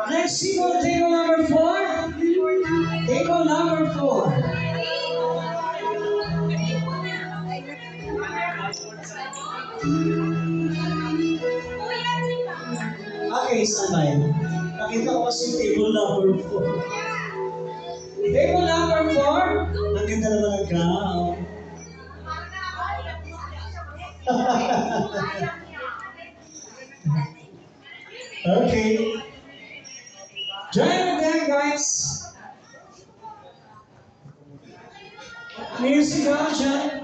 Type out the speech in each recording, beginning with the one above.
Next table, table number 4. Table number 4. Okay, standby. Nakita ko kasi table number 4. Table number 4. Ang ganda naman ang gown. Okay. Join them, guys. Music option.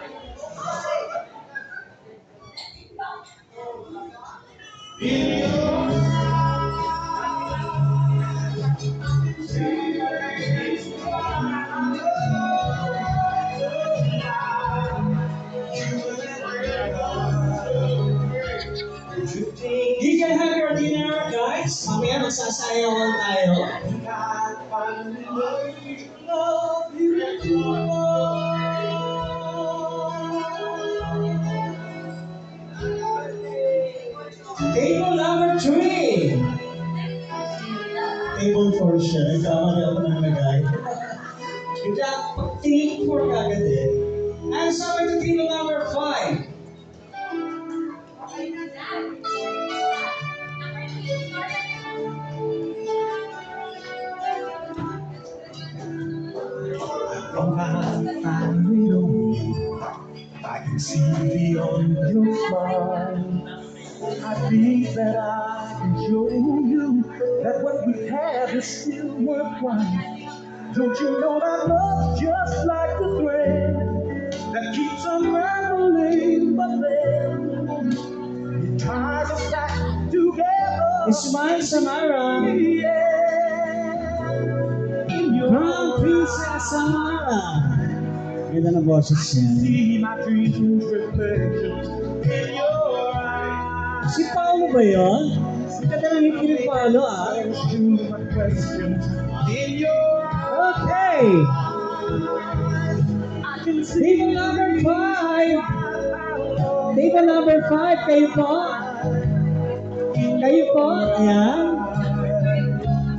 You can have your dinner, guys. Mamaya magsasayawan tayo. Table number 3. Table 4 siya. Nagkamali ako ng lagay. Kaya table 4 kagad eh. And so to table number 5. I can see beyond your smile. I think that I can show you that what we have is still worthwhile. Don't you know that love's just like the thread that keeps unraveling, but then it ties us back together. Ismael Samara. From Princess Samara. Ganda na boses niya. See my dreams reflections in your eyes. Si Paolo ba yun? Ganda ng hit ni Paolo ah. To my questions in your eyes. Okay. I can see Table number 5. Table number 5. Kayo po? Kayo po? Ayan.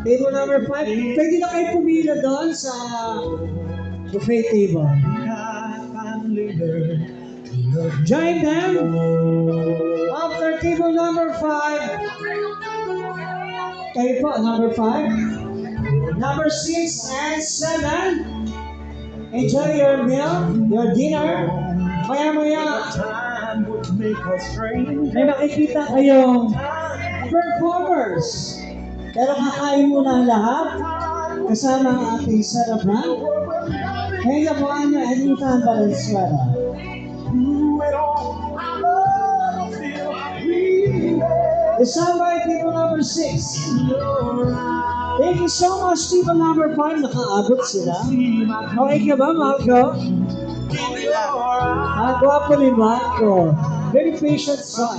Table number 5. Pwede na kayo pumila doon sa buffet table. Join them. After table number 5. Kayo po, number 5. Number 6 and 7. Enjoy your meal, your dinner. Maya-maya, time would make us strange. may makikita kayong performers. Pero kakain muna ang lahat. Kasama ang ating celebrant. Kaya nabuhan niyo Anita Valenzuela. Through it all, I love still breathing. December, people number 6. Thank you so much, people number 5. Nakaabot sila. Okay ka ba, Marco? Gwapo ni Marco. Very patient son.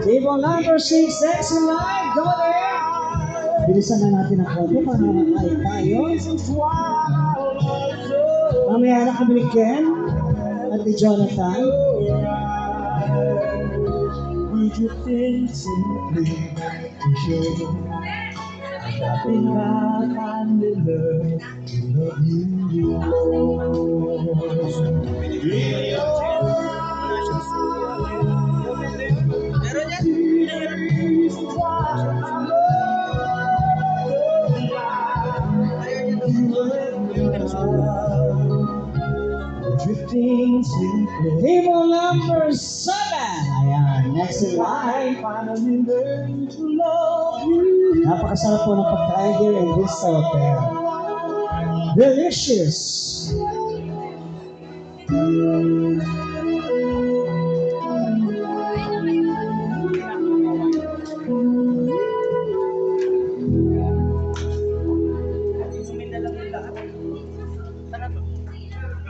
Table number 6, next in line. Go there. Bilisan na natin ang konti para makakain tayo. Mamaya na kami ni Ken at ni Jonathan. We drifting simply to show that I think I finally learned to love you. Drifting simply. Table number 7. Ayan, next in line. Finally learn to love you. Napakasarap po ng pagkain here in this hotel. Delicious.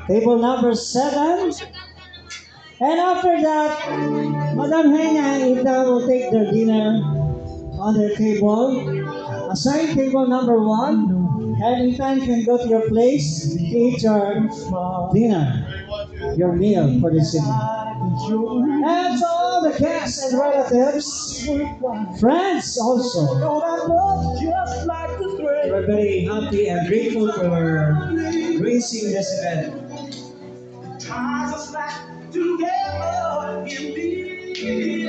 Table number 7. And after that, Madam Henya and Ita will take their dinner on their table. Assign table number 1. And Ita, you can go to your place to eat your dinner, your meal for this evening. And to all the guests and relatives, friends also. We're very happy and grateful for gracing this event. Ties us back together in the end.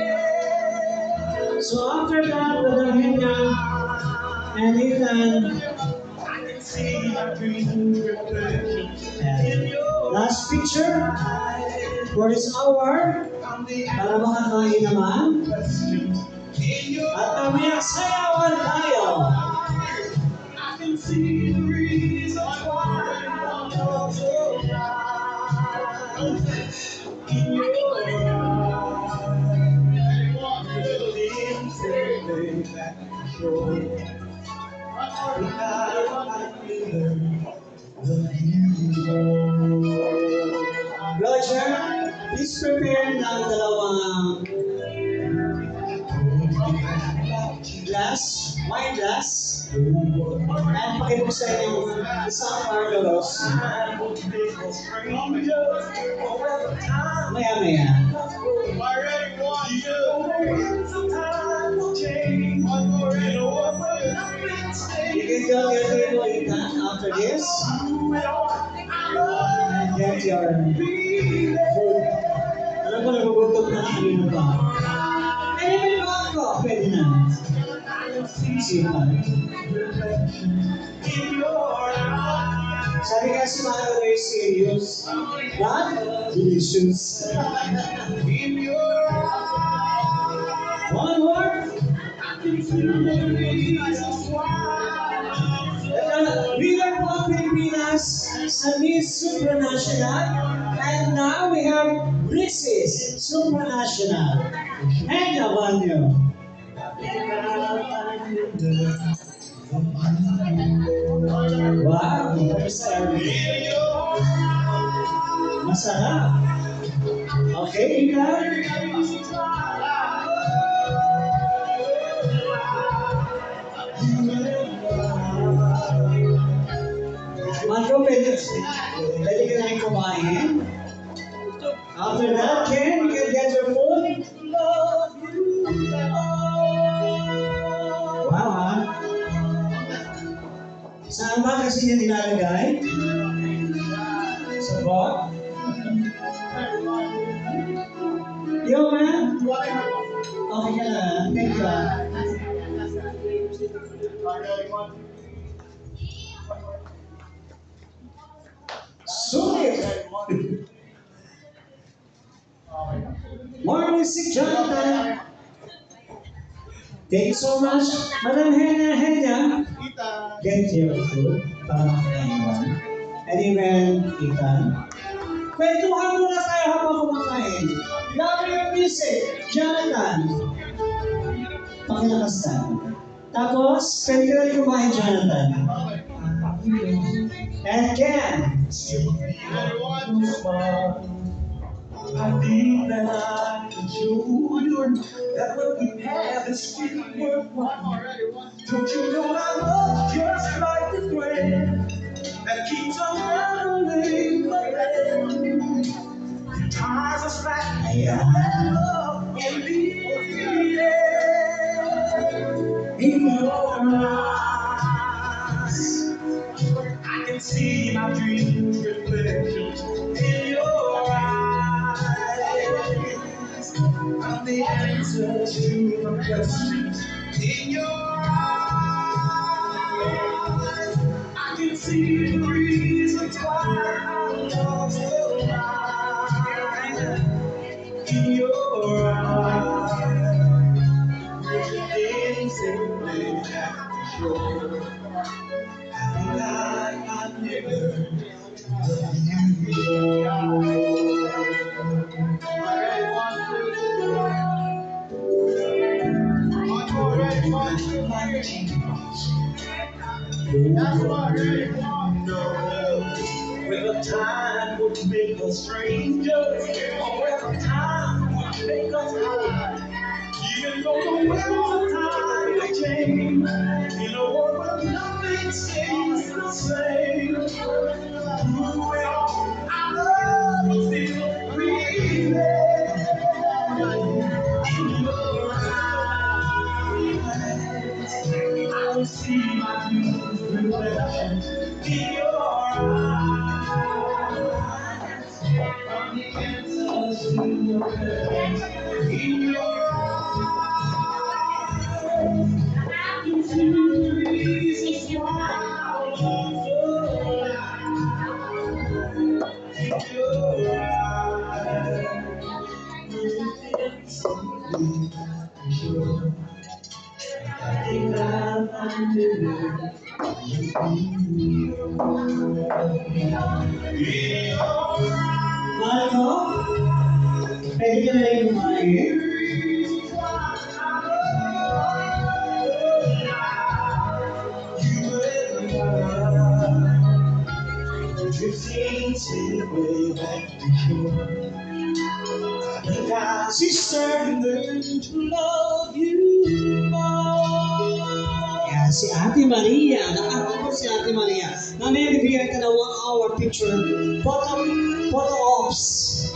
So after that, Brother Henya and Ethan, I can see my dreams reflections. And last picture for this hour, para makakain naman. At mamaya sayawan tayo. I can see the reason why I love so in your Roger, please prepare ng dalawang glass, wine glass, and pakibuksan yung isang margaros. Maya-maya. You can go to your table Ethan, after this. And get your food. Alam ko nagugutom na kanina pa. Pwede ba ako? Pwede na. Sipan. Sabi kasi mga very serious. But delicious. One more. We are po Pilipinas sa Miss Supranational. And now we have Mrs. Supranational. And the one new. Wow, masarap. Okay, Ika? Marco, pwede ka na yung kumain. After that, Ken, you can get your food. Wow, ha? Saan ba kasi niya nilalagay? Sa bot? Yo, man? Okay ka na. Thank you. Sulit! Morning, si Jonathan. Thank you so much. Madam Henya, get your food para makakain. And even Ethan. Kwentuhan muna tayo habang kumakain. Love your music, Jonathan. Pakinakastan. Tapos, pwede ka rin kumain, Jonathan. And Ken. I think that I can show you that what we have is still worthwhile. Don't you know I love just like the thread that keeps on running the land. It ties us back together in the end. In your eyes, I can see my dream reflections in your eyes. I'm the answers to the questions in your eyes. I can see the reasons why I love so much in your eyes. There's simply sure. I think I never loved you. Whether time would make us strangers, or whether time make us whole. Even though the world sometimes change, in a world where nothing stays the same, through it all, our love will still remain. In your eyes, I will see my dreams reflection. In your eyes, from the answers to your prayers. In your eyes, I can see the reasons why I love you. In your eyes, I think I'll find it. Marco, pwede ka na rin kumain. Sister, learn to love you more. Yan, si Ate Maria. Nakakako si Ate Maria. Mamaya bibigyan ka na 1 hour picture. Photo ops.